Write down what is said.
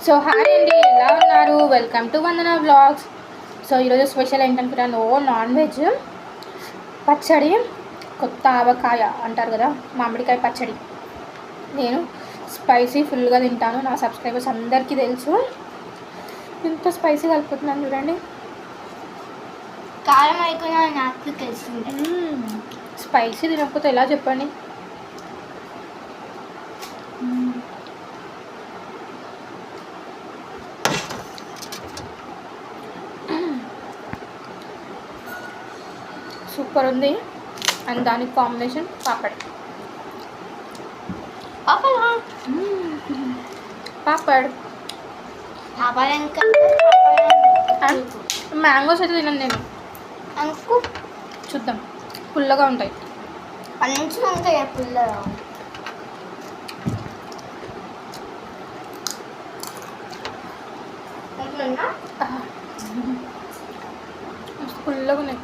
So hi అండి, ఎలా ఉన్నారు? Welcome to Vandana vlogs. So ఈరోజు స్పెషల్ ఏంటనుకున్నాను, నాన్ వెజ్ పచ్చడి, కొత్త ఆవకాయ అంటారు కదా, మామిడికాయ పచ్చడి. నేను స్పైసీ ఫుల్గా తింటాను, నా సబ్స్క్రైబర్స్ అందరికీ తెలుసు. ఇంత స్పైసీ కలుపుతున్నాను చూడండి. కారం అయిపోయినా నాకు తెలిసింది. స్పైసీ తినకపోతే ఎలా చెప్పండి. సూపర్ ఉంది. అండ్ దానికి కాంబినేషన్ పాపడ్. పాపడ్ మ్యాంగోస్ అయితే తినను నేను. అనుకు చూద్దాం, పుల్లగా ఉంటాయి. మంచిగా ఉంటాయి పుల్లగా. పుల్లగా ఉన్నాయి.